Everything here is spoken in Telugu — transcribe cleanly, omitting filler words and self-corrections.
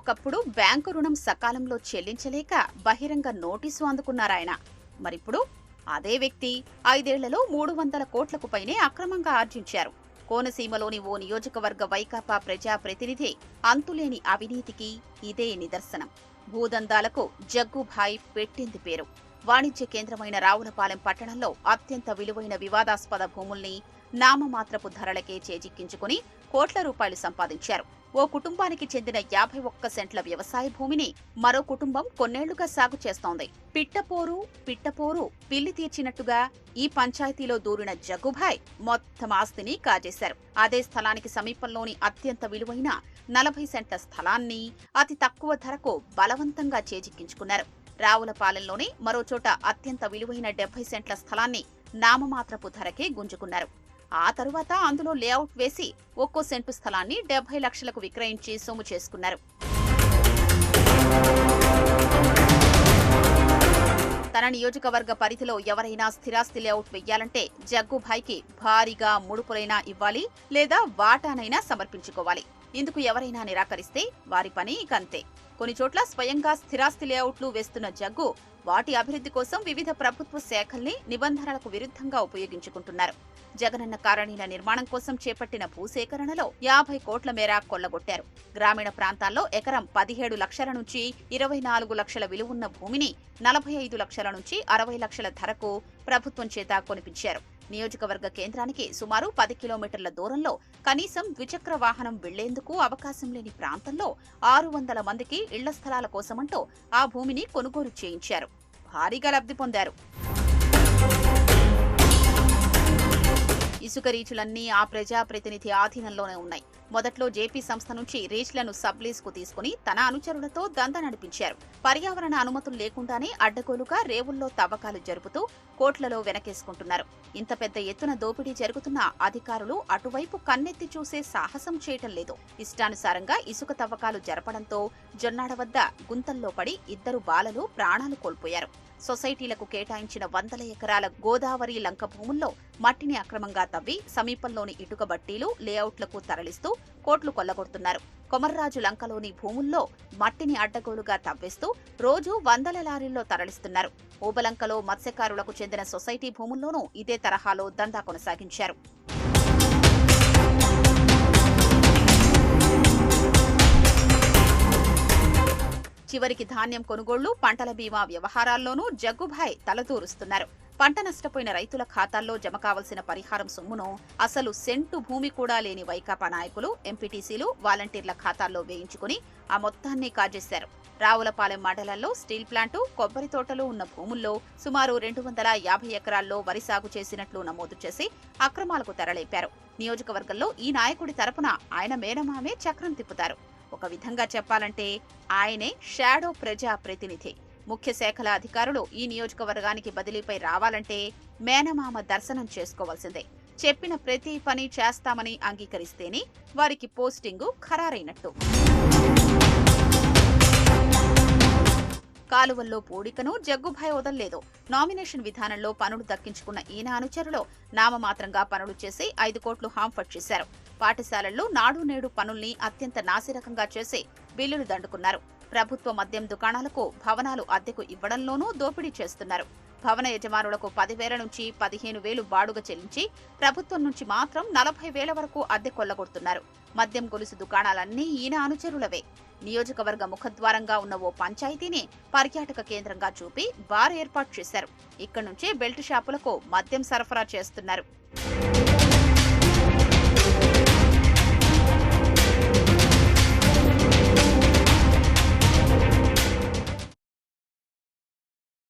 ఒకప్పుడు బ్యాంకు రుణం సకాలంలో చెల్లించలేక బహిరంగ నోటీసు అందుకున్నారాయన. మరిప్పుడు అదే వ్యక్తి 5 ఏళ్లలో 300 కోట్లకు పైనే అక్రమంగా ఆర్జించారు. కోనసీమలోని ఓ నియోజకవర్గ వైకాపా ప్రజాప్రతినిధి అంతులేని అవినీతికి ఇదే నిదర్శనం. భూదందాలకు జగ్గుభాయ్ పెట్టింది పేరు. వాణిజ్య కేంద్రమైన రావులపాలెం పట్టణంలో అత్యంత విలువైన వివాదాస్పద భూముల్ని నామమాత్రపు ధరలకే చేజిక్కించుకుని కోట్ల రూపాయలు సంపాదించారు. ఓ కుటుంబానికి చెందిన 51 సెంట్ల వ్యవసాయ భూమిని మరో కుటుంబం కొన్నేళ్లుగా సాగు చేస్తోంది. పిట్టపోరు పిల్లి తీర్చినట్టుగా ఈ పంచాయతీలో దూరిన జగ్గుభాయ్ మొత్తం ఆస్తిని కాజేశారు. అదే స్థలానికి సమీపంలోని అత్యంత విలువైన 40 సెంట్ల స్థలాన్ని అతి తక్కువ ధరకు బలవంతంగా చేజిక్కించుకున్నారు. రావులపాలెంలోని మరోచోట అత్యంత విలువైన 70 సెంట్ల స్థలాన్ని నామమాత్రపు ధరకే గుంజుకున్నారు. ఆ తరువాత అందులో లేఅవుట్ వేసి ఒక్కో సెంటు స్థలాన్ని 70 లక్షలకు విక్రయించి సొమ్ము చేసుకున్నారు. తన నియోజకవర్గ పరిధిలో ఎవరైనా స్థిరాస్తి లేఅవుట్ వెయ్యాలంటే జగ్గుభాయ్కి భారీగా ముడుపులైనా ఇవ్వాలి, లేదా వాటానైనా సమర్పించుకోవాలి. ఇందుకు ఎవరైనా నిరాకరిస్తే వారి పని ఇకంతే. కొన్ని చోట్ల స్వయంగా స్థిరాస్తి లేఅవుట్లు వేస్తున్న జగ్గు వాటి అభివృద్ధి కోసం వివిధ ప్రభుత్వ శాఖల్ని నిబంధనలకు విరుద్ధంగా ఉపయోగించుకుంటున్నారు. జగనన్న కాలనీల నిర్మాణం కోసం చేపట్టిన భూసేకరణలో 50 కోట్ల మేర కొల్లగొట్టారు. గ్రామీణ ప్రాంతాల్లో ఎకరం 17 లక్షల నుంచి 24 లక్షల విలువున్న భూమిని 45 లక్షల నుంచి 60 లక్షల ధరకు ప్రభుత్వం చేత కొనిపించారు. నియోజకవర్గ కేంద్రానికి సుమారు 10 కిలోమీటర్ల దూరంలో కనీసం ద్విచక్ర వాహనం వెళ్లేందుకు అవకాశం లేని ప్రాంతంలో 600 మందికి ఇళ్ల స్థలాల కోసమంటూ ఆ భూమిని కొనుగోలు చేయించారు. భారీగా లబ్ధి పొందారు. ఇసుక రీచులన్నీ ఆ ప్రజాప్రతినిధి ఆధీనంలోనే ఉన్నాయి. మొదట్లో జేపీ సంస్థ నుంచి రీచ్లను సబ్లీజ్కు తీసుకుని తన అనుచరులతో దందా నడిపించారు. పర్యావరణ అనుమతులు లేకుండానే అడ్డగోలుగా రేవుల్లో తవ్వకాలు జరుపుతూ కోట్లలో వెనకేసుకుంటున్నారు. ఇంత పెద్ద ఎత్తున దోపిడీ జరుగుతున్నా అధికారులు అటువైపు కన్నెత్తి చూసే సాహసం చేయటం లేదు. ఇష్టానుసారంగా ఇసుక తవ్వకాలు జరపడంతో జొన్నాడ వద్ద గుంతల్లో పడి 2 బాలలు ప్రాణాలు కోల్పోయారు. సొసైటీలకు కేటాయించిన 100 ఎకరాల గోదావరి లంక భూముల్లో మట్టిని అక్రమంగా తవ్వి సమీపంలోని ఇటుక బట్టీలు లేఅవుట్లకు తరలిస్తూ కోట్లు కొల్లగొడుతున్నారు. కొమర్రాజు లంకలోని భూముల్లో మట్టిని అడ్డగోలుగా తవ్వేస్తూ రోజు 100 లారీల్లో తరలిస్తున్నారు. ఊబలంకలో మత్స్యకారులకు చెందిన సొసైటీ భూముల్లోనూ ఇదే తరహాలో దందా కొనసాగించారు. చివరికి ధాన్యం కొనుగోళ్లు, పంటల బీమా వ్యవహారాల్లోనూ జగ్గుభాయ్ తలదూరుస్తున్నారు. పంట నష్టపోయిన రైతుల ఖాతాల్లో జమ కావలసిన పరిహారం సొమ్మును అసలు సెంటు భూమి కూడా లేని వైకాపా నాయకులు, ఎంపీటీసీలు, వాలంటీర్ల ఖాతాల్లో వేయించుకుని ఆ మొత్తాన్ని కాజేశారు. రావులపాలెం మండలంలో స్టీల్ ప్లాంటు, కొబ్బరి తోటలు ఉన్న భూముల్లో సుమారు 250 ఎకరాల్లో వరి సాగు చేసినట్లు నమోదు చేసి అక్రమాలకు తెరలేపారు. నియోజకవర్గంలో ఈ నాయకుడి తరపున ఆయన మేనమామే చక్రం తిప్పుతారు. ఒక విధంగా చెప్పాలంటే ఆయనే షాడో ప్రజా ప్రతినిధి. ముఖ్య శాఖల అధికారులు ఈ నియోజకవర్గానికి బదిలీపై రావాలంటే మేనమామ దర్శనం చేసుకోవాల్సిందే. చెప్పిన ప్రతి పని చేస్తామని అంగీకరిస్తేనే వారికి పోస్టింగు ఖరారైనట్టు. కాలువల్లో పూడికను జగ్గుభాయ్ వదల్లేదు. నామినేషన్ విధానంలో పనులు దక్కించుకున్న ఈయన అనుచరులు నామమాత్రంగా పనులు చేసి 5 కోట్లు హాంఫర్ట్ చేశారు. పాఠశాలల్లో నాడు నేడు పనుల్ని అత్యంత నాసిరకంగా చేసి బిల్లులు దండుకున్నారు. ప్రభుత్వ మద్యం దుకాణాలకు భవనాలు అద్దెకు ఇవ్వడంలోనూ దోపిడీ చేస్తున్నారు. భవన యజమానులకు 10,000 నుంచి 15,000 బాడుగ చెల్లించి ప్రభుత్వం నుంచి మాత్రం 40,000 వరకు అద్దె కొల్లగొడుతున్నారు. మద్యం గొలుసు దుకాణాలన్నీ ఈయన అనుచరులవే. నియోజకవర్గ ముఖద్వారంగా ఉన్న ఓ పంచాయతీని పర్యాటక కేంద్రంగా చూపి బార్ ఏర్పాటు చేశారు. ఇక్కడి నుంచే బెల్ట్ షాపులకు మద్యం సరఫరా చేస్తున్నారు.